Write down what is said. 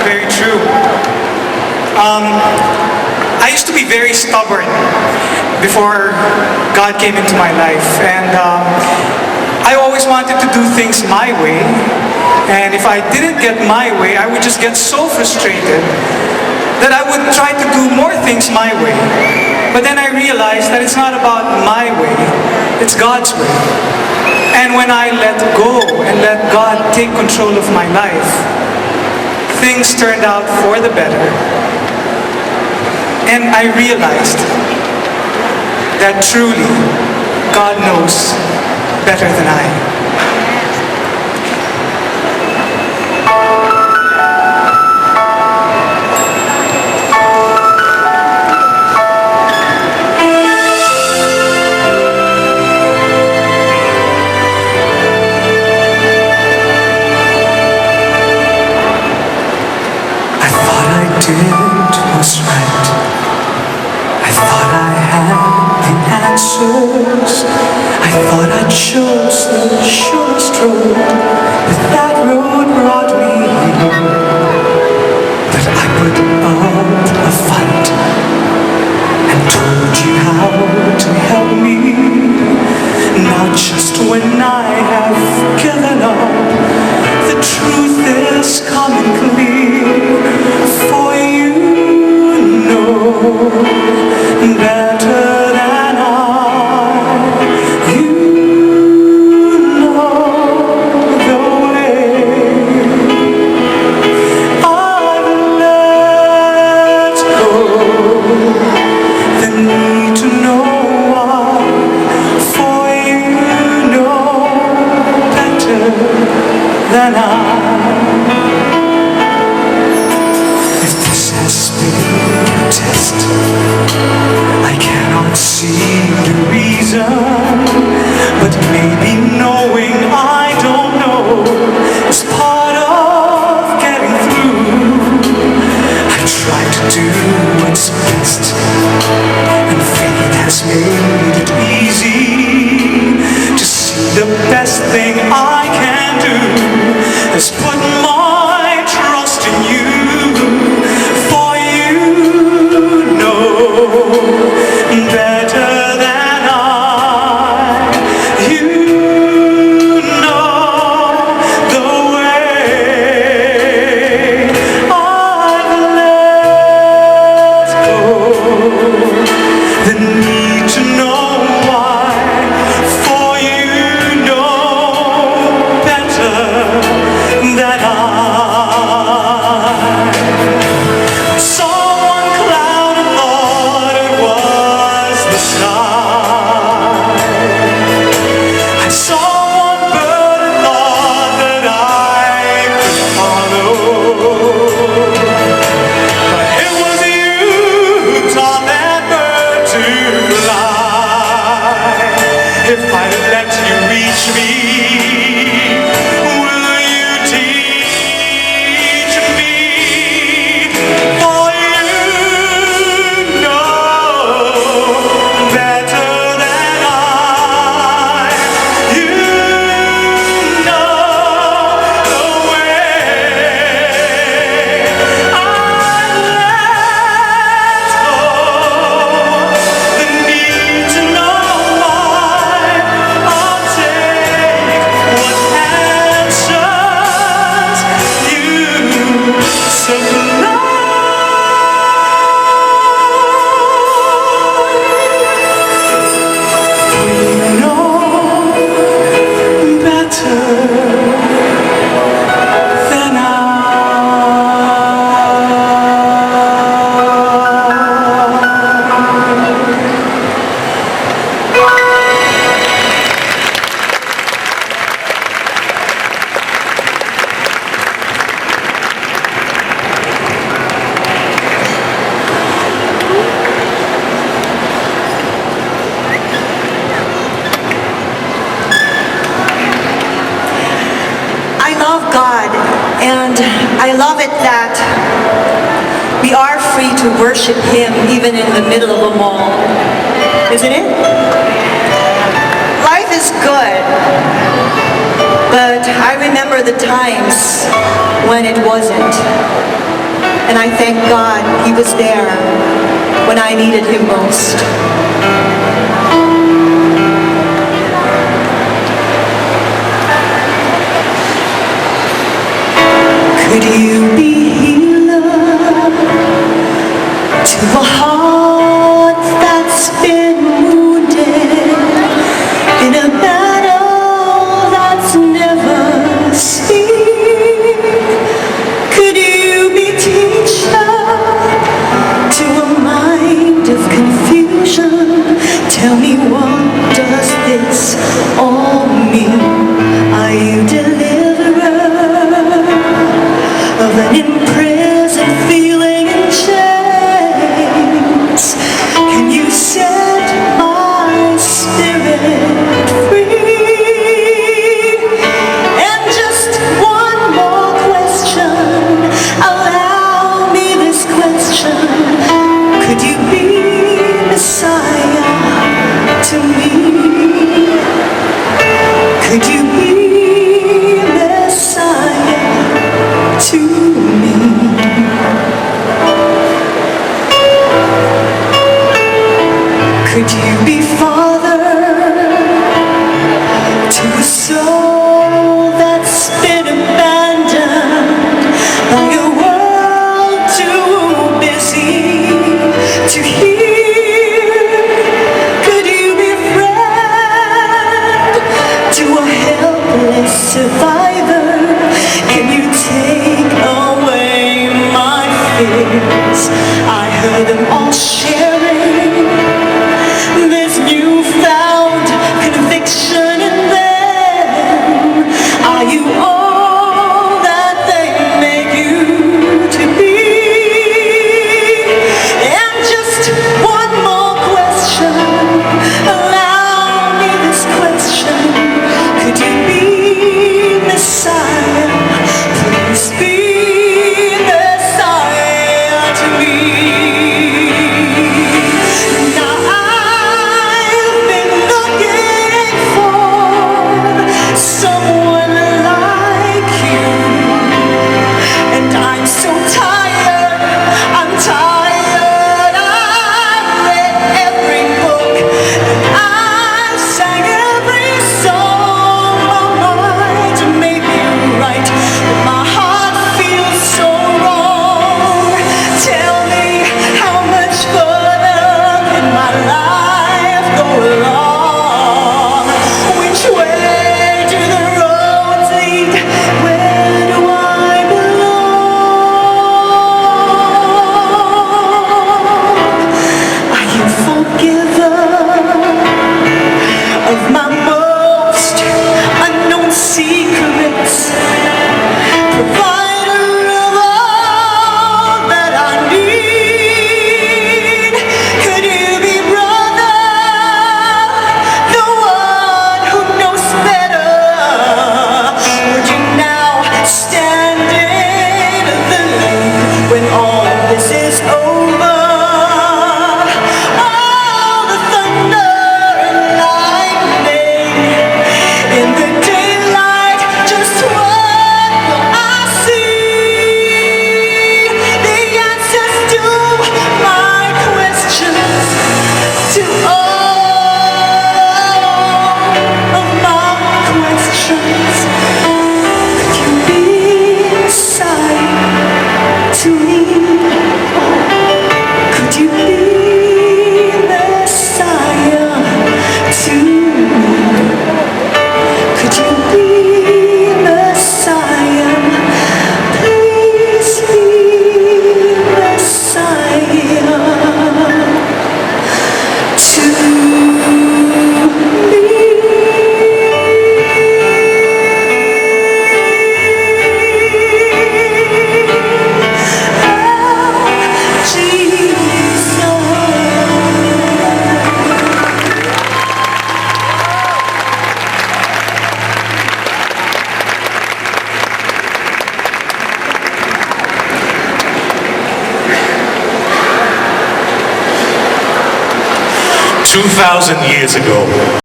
very true. I used to be very stubborn before God came into my life, and I always wanted to do things my way, and if I didn't get my way, I would just get so frustrated that I would try to do more things my way. But then I realized that it's not about my way, it's God's way. And when I let go and let God take control of my life, things turned out for the better. And I realized that truly God knows better than I. Was right. I thought I had the answers. I thought I chose the surest road, but that road brought me here. But I put up a fight and told you how to help me. Now just when I have given up, the truth is coming clear. For you better than I, you know the way. I've let go the need to know why, for you know better than I. Test. I cannot see the reason, but maybe knowing I don't know is part of getting through. I try to do what's best, and fate has made it easy to see the best thing I can do is put my trust in you. Better than I, you know the way. I've let go the need to know why, for you know better than I. If I let you reach me, will you teach me? For you know better than I. You know the way. I let go the need to know. And I love it that we are free to worship Him even in the middle of a mall, isn't it? Life is good, but I remember remember the times when it wasn't. And I thank God he was there when I needed him most. Could you be healer to a heart that's been wounded in a battle that's never seen? Could you be teacher to a mind of confusion? Tell me, what does this all mean? Are you deliverer of an imprisoned feeling in chains? Can you set my spirit free? And just one more question, allow me this question. Could you be Messiah to me? Could you be Messiah to me? Could you be Father to a soul that's been abandoned by a world too busy to hear? Could you be friend to a helpless survivor? Can you take away my fears? I heard them all sharing this newfound conviction in them. Are you all that they make you to be? And just one more question, allow me this question. Could you be Messiah? Please be Messiah to me. Now I've been looking for someone like you, and I'm so tired, I'm tired. I've read every book, and I've sang every song of mine to make you right, but my heart feels so wrong. Tell me, how much further can my life go along? Which way do the roads lead? Where do I belong? Are you forgiven of my most unknown secrets? Provider of all that I need. Could you be brother, the one who knows better? Would you now stand in the light when all this is over? All the thunder and lightning in the daylight, just what will I see? The answers to my questions, to all of my questions. Could you be Messiah to me? Could you be Messiah to me? Could you be Messiah? Please be Messiah to me. Oh, Jesus. 2,000 years ago.